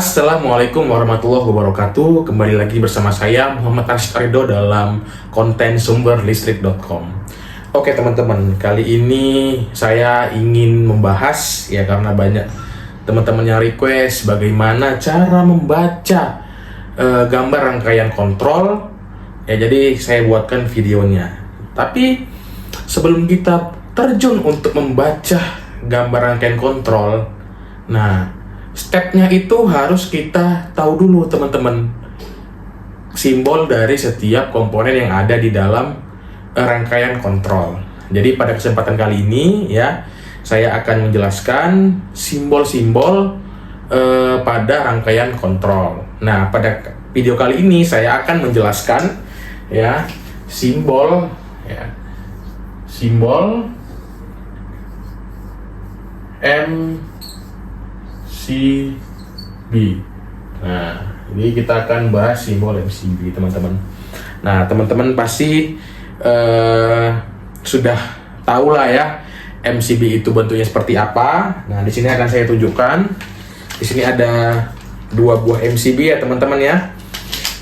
Assalamualaikum warahmatullahi wabarakatuh. Kembali lagi bersama saya Muhammad Rashid Arido dalam konten sumberlistrik.com. Oke teman-teman, kali ini saya ingin membahas ya, karena banyak teman-teman yang request bagaimana cara membaca gambar rangkaian kontrol ya. Jadi saya buatkan videonya. Tapi sebelum kita terjun untuk membaca gambar rangkaian kontrol, nah stepnya itu harus kita tahu dulu teman-teman, simbol dari setiap komponen yang ada di dalam rangkaian kontrol. Jadi pada kesempatan kali ini ya, saya akan menjelaskan simbol-simbol pada rangkaian kontrol. Nah, pada video kali ini saya akan menjelaskan ya simbol MCB. Nah, ini kita akan bahas simbol MCB, teman-teman. Nah, teman-teman pasti sudah tahu lah ya, MCB itu bentuknya seperti apa. Nah, di sini akan saya tunjukkan. Di sini ada dua buah MCB ya, teman-teman ya.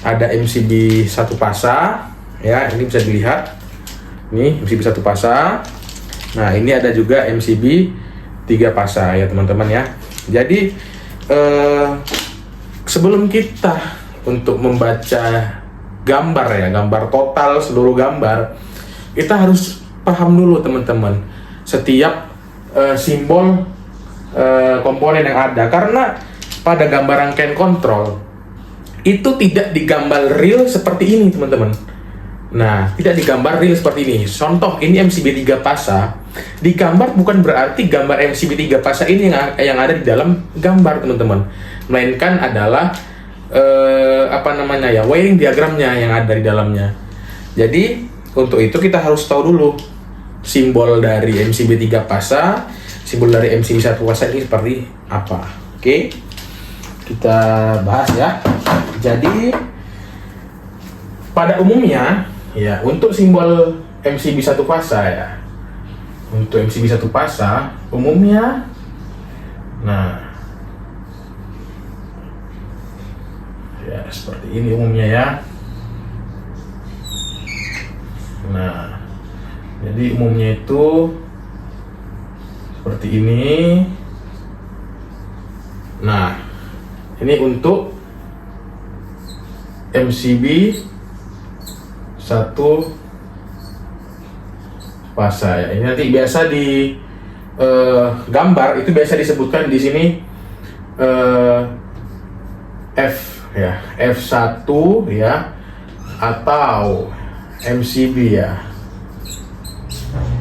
Ada MCB satu pasa, ya. Ini bisa dilihat. Ini MCB satu pasa. Nah, ini ada juga MCB 3 pasa ya, teman-teman ya. Jadi sebelum kita untuk membaca gambar ya, gambar total seluruh gambar, kita harus paham dulu teman-teman setiap simbol komponen yang ada, karena pada gambar rangkaian kontrol itu tidak digambar real seperti ini teman-teman. Nah, tidak digambar real seperti ini. Contoh, ini MCB 3 pasa. Digambar bukan berarti gambar MCB 3 pasa ini yang ada di dalam gambar teman-teman, melainkan adalah wiring diagramnya yang ada di dalamnya. Jadi untuk itu kita harus tahu dulu simbol dari MCB 3 pasa, simbol dari MCB 1 pasa ini seperti apa. Oke, kita bahas ya. Jadi pada umumnya ya, untuk simbol MCB 1 pasa ya, untuk MCB 1 pasa umumnya, nah ya seperti ini umumnya ya. Nah, jadi umumnya itu seperti ini. Nah, ini untuk MCB 1 pasa ya. Ini nanti biasa di gambar itu biasa disebutkan di sini F ya, F1 ya, atau MCB ya.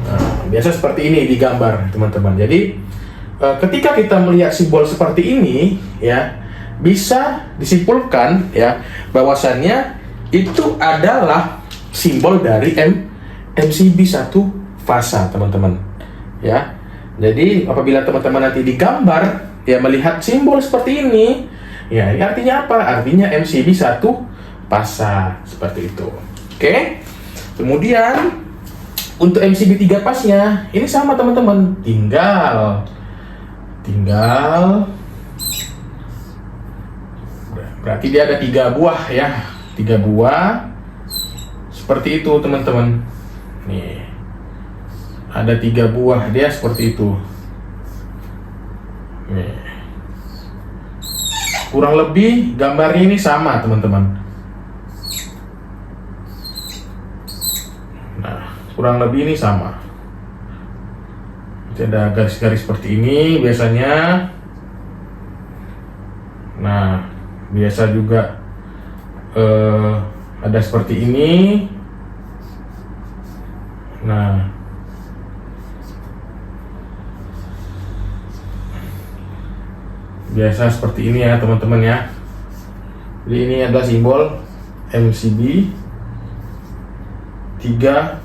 Nah, biasa seperti ini di gambar teman-teman. Jadi ketika kita melihat simbol seperti ini ya, bisa disimpulkan ya bahwasannya itu adalah simbol dari MCB 1 pasa teman-teman ya. Jadi apabila teman-teman nanti digambar ya melihat simbol seperti ini ya, ini artinya apa? Artinya MCB 1 pasa seperti itu. Oke. Kemudian untuk MCB 3 pasnya ini sama teman-teman, tinggal berarti dia ada 3 buah ya, 3 buah seperti itu teman-teman. Nih, ada 3 buah dia seperti itu. Nih, kurang lebih gambarnya ini sama teman-teman. Nah, kurang lebih ini sama. Ada garis-garis seperti ini biasanya. Nah, biasa juga ada seperti ini. Nah, biasa seperti ini ya teman-teman ya. Jadi ini adalah simbol MCB 3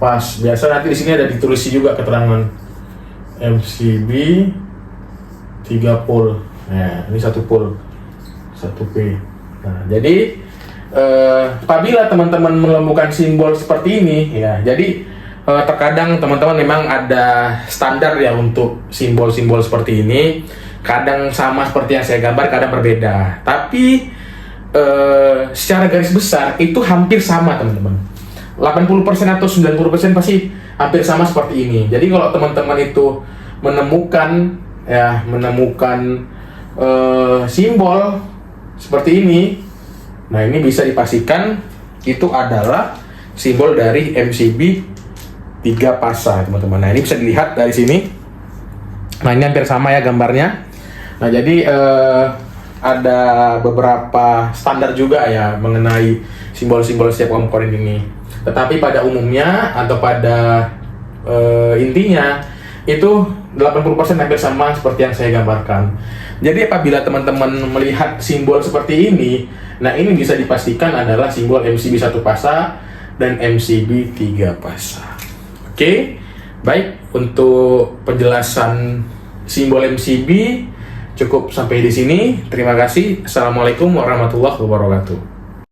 pas. Biasa nanti di sini ada ditulis juga keterangan MCB 3 pol. Nah, ini 1 pol, 1 P. Nah, jadi apabila teman-teman menemukan simbol seperti ini ya, jadi terkadang teman-teman memang ada standar ya untuk simbol-simbol seperti ini. kadang sama seperti yang saya gambar, kadang berbeda. Tapi secara garis besar itu hampir sama teman-teman. 80% atau 90% pasti hampir sama seperti ini. Jadi kalau teman-teman itu menemukan simbol seperti ini, nah ini bisa dipastikan itu adalah simbol dari MCB 3 pasa teman-teman. Nah ini bisa dilihat dari sini. Nah ini hampir sama ya gambarnya. Nah jadi ada beberapa standar juga ya mengenai simbol-simbol setiap komponen ini. Tetapi pada umumnya atau pada intinya itu 80% hampir sama seperti yang saya gambarkan. Jadi apabila teman-teman melihat simbol seperti ini, nah ini bisa dipastikan adalah simbol MCB 1 pasa dan MCB 3 pasa. Oke, baik, untuk penjelasan simbol MCB cukup sampai di sini. Terima kasih. Assalamualaikum warahmatullahi wabarakatuh.